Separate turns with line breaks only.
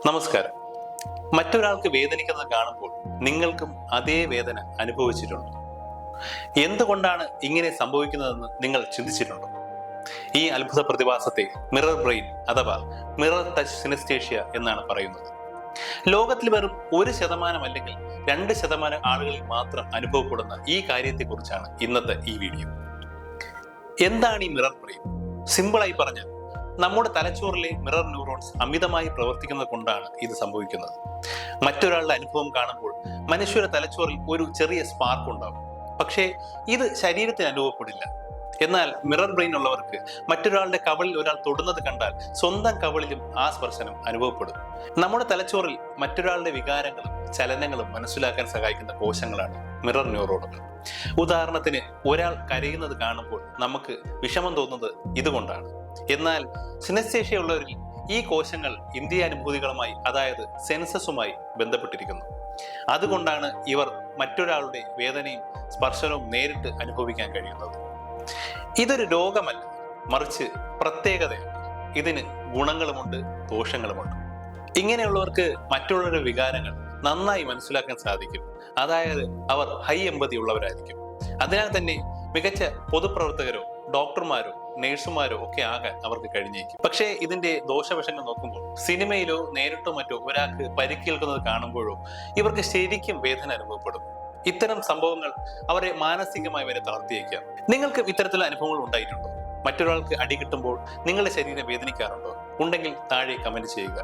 നമസ്കാരം. മറ്റൊരാൾക്ക് വേദനിക്കുന്നത് കാണുമ്പോൾ നിങ്ങൾക്കും അതേ വേദന അനുഭവിച്ചിട്ടുണ്ടോ? എന്തുകൊണ്ടാണ് ഇങ്ങനെ സംഭവിക്കുന്നതെന്ന് നിങ്ങൾ ചിന്തിച്ചിട്ടുണ്ടോ? ഈ അത്ഭുത പ്രതിഭാസത്തെ മിറർ ബ്രെയിൻ അഥവാ മിറർ ടച്ച് സിനസ്തേഷ്യ എന്നാണ് പറയുന്നത്. ലോകത്തിൽ വെറും 1% അല്ലെങ്കിൽ 2% ആളുകളിൽ മാത്രം അനുഭവപ്പെടുന്ന ഈ കാര്യത്തെക്കുറിച്ചാണ് ഇന്നത്തെ ഈ വീഡിയോ. എന്താണ് ഈ മിറർ ബ്രെയിൻ? സിമ്പിളായി പറഞ്ഞാൽ നമ്മുടെ തലച്ചോറിലെ മിറർ ന്യൂറോൺസ് അമിതമായി പ്രവർത്തിക്കുന്നത് കൊണ്ടാണ് ഇത് സംഭവിക്കുന്നത്. മറ്റൊരാളുടെ അനുഭവം കാണുമ്പോൾ മനുഷ്യരുടെ തലച്ചോറിൽ ഒരു ചെറിയ സ്പാർക്ക് ഉണ്ടാകും, പക്ഷേ ഇത് ശരീരത്തിന് അനുഭവപ്പെടില്ല. എന്നാൽ മിറർ ബ്രെയിൻ ഉള്ളവർക്ക് മറ്റൊരാളുടെ കവളിൽ ഒരാൾ തൊടുന്നത് കണ്ടാൽ സ്വന്തം കവളിലും ആ സ്പർശനം അനുഭവപ്പെടും. നമ്മുടെ തലച്ചോറിൽ മറ്റൊരാളുടെ വികാരങ്ങളും ചലനങ്ങളും മനസ്സിലാക്കാൻ സഹായിക്കുന്ന കോശങ്ങളാണ് മിറർ ന്യൂറോണുകൾ. ഉദാഹരണത്തിന്, ഒരാൾ കരയുന്നത് കാണുമ്പോൾ നമുക്ക് വിഷമം തോന്നുന്നത് ഇതുകൊണ്ടാണ്. എന്നാൽ സിനസ്തേഷ്യ ഉള്ളവരിൽ ഈ കോശങ്ങൾ ഇന്ദ്രിയാനുഭൂതികളുമായി, അതായത് സെൻസസുമായി ബന്ധപ്പെട്ടിരിക്കുന്നു. അതുകൊണ്ടാണ് ഇവർ മറ്റൊരാളുടെ വേദനയും സ്പർശനവും നേരിട്ട് അനുഭവിക്കാൻ കഴിയുന്നത്. ഇതൊരു രോഗമല്ല, മറിച്ച് പ്രത്യേകതയാണ്. ഇതിന് ഗുണങ്ങളുമുണ്ട്, ദോഷങ്ങളുമുണ്ട്. ഇങ്ങനെയുള്ളവർക്ക് മറ്റുള്ളവരുടെ വികാരങ്ങൾ നന്നായി മനസ്സിലാക്കാൻ സാധിക്കും. അതായത് അവർ ഹൈ എമ്പതി ഉള്ളവരായിരിക്കും. അതിനാൽ തന്നെ മികച്ച പൊതുപ്രവർത്തകരോ ഡോക്ടർമാരോ നേഴ്സുമാരോ ഒക്കെ ആകാൻ അവർക്ക് കഴിഞ്ഞേക്കും. പക്ഷേ ഇതിന്റെ ദോഷവശങ്ങൾ നോക്കുമ്പോൾ സിനിമയിലോ നേരിട്ടോ മറ്റോ ഒരാൾക്ക് പരിക്കേൽക്കുന്നത് കാണുമ്പോഴോ ഇവർക്ക് ശരിക്കും വേദന അനുഭവപ്പെടും. ഇത്തരം സംഭവങ്ങൾ അവരെ മാനസികമായി വരെ തളർത്തിയേക്കാം. നിങ്ങൾക്ക് ഇത്തരത്തിലുള്ള അനുഭവങ്ങൾ ഉണ്ടായിട്ടുണ്ടോ? മറ്റൊരാൾക്ക് അടി കിട്ടുമ്പോൾ നിങ്ങളുടെ ശരീരം വേദനിക്കാറുണ്ടോ? ഉണ്ടെങ്കിൽ താഴെ കമന്റ് ചെയ്യുക.